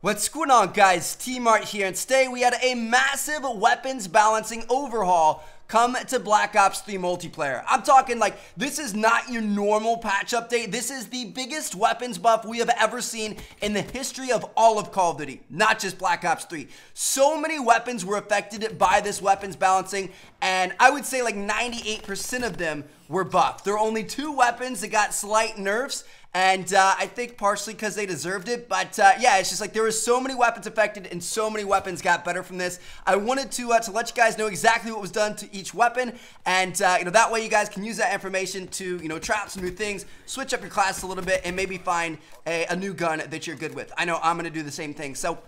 What's going on, guys? T-Mart here, and today we had a massive weapons balancing overhaul come to Black Ops 3 multiplayer. I'm talking like, this is not your normal patch update. This is the biggest weapons buff we have ever seen in the history of all of Call of Duty, not just Black Ops 3. So many weapons were affected by this weapons balancing, and I would say like 98% of them were buffed. There are only 2 weapons that got slight nerfs, and I think partially because they deserved it, but yeah, it's just like there were so many weapons affected and so many weapons got better from this. I wanted to let you guys know exactly what was done to each weapon, and that way you guys can use that information to try out some new things, switch up your class a little bit, and maybe find a new gun that you're good with. I know I'm gonna do the same thing. So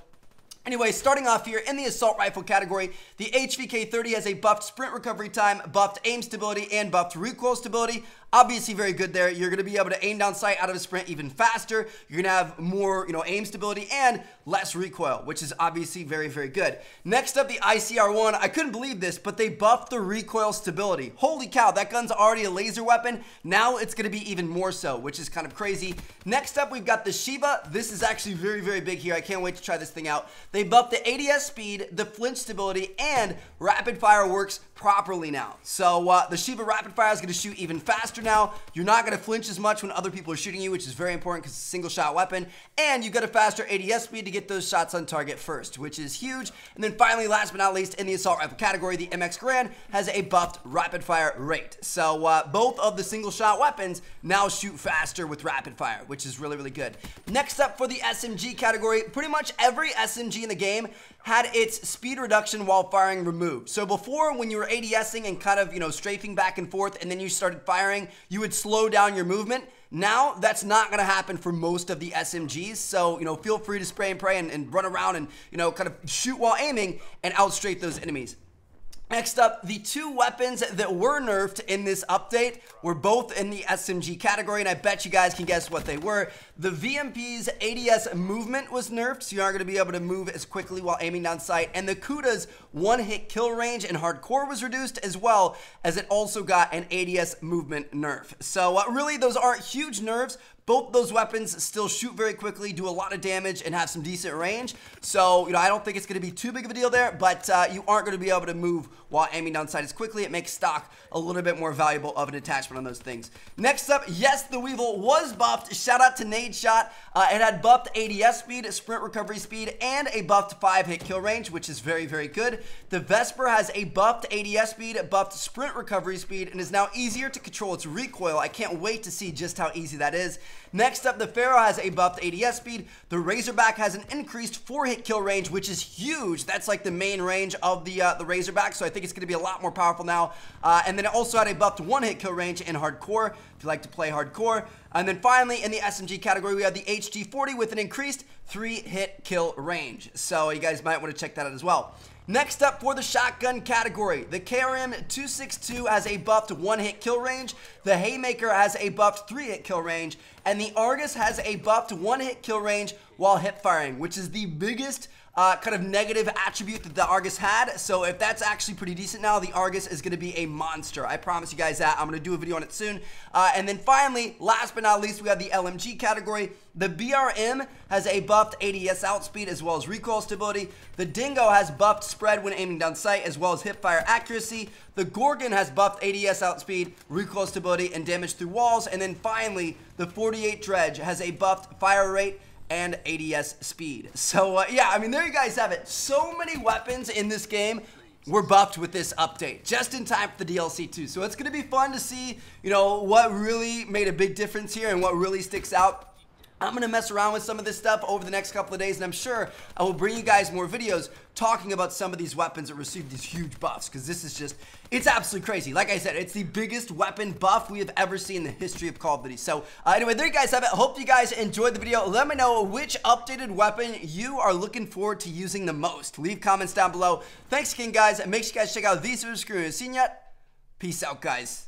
anyway, starting off here in the assault rifle category, the HVK-30 has a buffed sprint recovery time, buffed aim stability, and buffed recoil stability. Obviously very good there. You're going to be able to aim down sight out of a sprint even faster. You're going to have more, aim stability and less recoil, which is obviously very, very good. Next up, the ICR-1. I couldn't believe this, but they buffed the recoil stability. Holy cow, that gun's already a laser weapon. Now it's going to be even more so, which is kind of crazy. Next up, we've got the Shiva. This is actually very, very big here. I can't wait to try this thing out. They buffed the ADS speed, the flinch stability, and rapid fire works properly now. So the Shiva rapid fire is going to shoot even faster now. You're not going to flinch as much when other people are shooting you, which is very important because it's a single shot weapon, and you got a faster ADS speed to get those shots on target first, which is huge. And then finally, last but not least, in the assault rifle category, the MX Garand has a buffed rapid fire rate. So both of the single shot weapons now shoot faster with rapid fire, which is really, really good. Next up for the SMG category, pretty much every SMG in the game had its speed reduction while firing removed. So before, when you were ADSing and kind of, strafing back and forth, and then you started firing, you would slow down your movement. Now, that's not going to happen for most of the SMGs, so, feel free to spray and pray and run around and, kind of shoot while aiming and outstrafe those enemies. Next up, the 2 weapons that were nerfed in this update were both in the SMG category, and I bet you guys can guess what they were. The VMP's ADS movement was nerfed, so you aren't going to be able to move as quickly while aiming down sight, and the Kuda's one-hit kill range in hardcore was reduced, as well as it also got an ADS movement nerf. So really, those aren't huge nerfs. Both those weapons still shoot very quickly, do a lot of damage, and have some decent range. So, I don't think it's going to be too big of a deal there, but you aren't going to be able to move while aiming down sight as quickly. It makes stock a little bit more valuable of an attachment on those things. Next up, yes, the Weevil was buffed. Shout out to Nade Shot. It had buffed ADS speed, sprint recovery speed, and a buffed 5-hit kill range, which is very, very good. The Vesper has a buffed ADS speed, buffed sprint recovery speed, and is now easier to control its recoil. I can't wait to see just how easy that is. Next up, the Pharaoh has a buffed ADS speed. The Razorback has an increased 4-hit kill range, which is huge. That's like the main range of the Razorback, so I think it's going to be a lot more powerful now. And then it also had a buffed 1-hit kill range in hardcore, if you like to play hardcore. And then finally, in the SMG category, we have the HG40 with an increased 3-hit kill range. So you guys might want to check that out as well. Next up for the shotgun category, the KRM-262 has a buffed 1-hit kill range, the Haymaker has a buffed 3-hit kill range, and the Argus has a buffed 1-hit kill range while hip firing, which is the biggest kind of negative attribute that the Argus had. So if that's actually pretty decent now, the Argus is going to be a monster. I promise you guys that. I'm going to do a video on it soon. And then finally, last but not least, we have the LMG category. The BRM has a buffed ADS outspeed as well as recoil stability. The Dingo has buffed spread when aiming down sight as well as hip fire accuracy. The Gorgon has buffed ADS outspeed, recoil stability, and damage through walls. And then finally, the 48 Dredge has a buffed fire rate and ADS speed. So yeah, I mean, there you guys have it. So many weapons in this game were buffed with this update, just in time for the DLC too. So it's going to be fun to see, what really made a big difference here and what really sticks out. I'm going to mess around with some of this stuff over the next couple of days, and I'm sure I will bring you guys more videos talking about some of these weapons that received these huge buffs, because this is just, it's absolutely crazy. Like I said, it's the biggest weapon buff we have ever seen in the history of Call of Duty. So anyway, there you guys have it. Hope you guys enjoyed the video. Let me know which updated weapon you are looking forward to using the most. Leave comments down below. Thanks again, guys, and make sure you guys check out these videos. See you yet. Peace out, guys.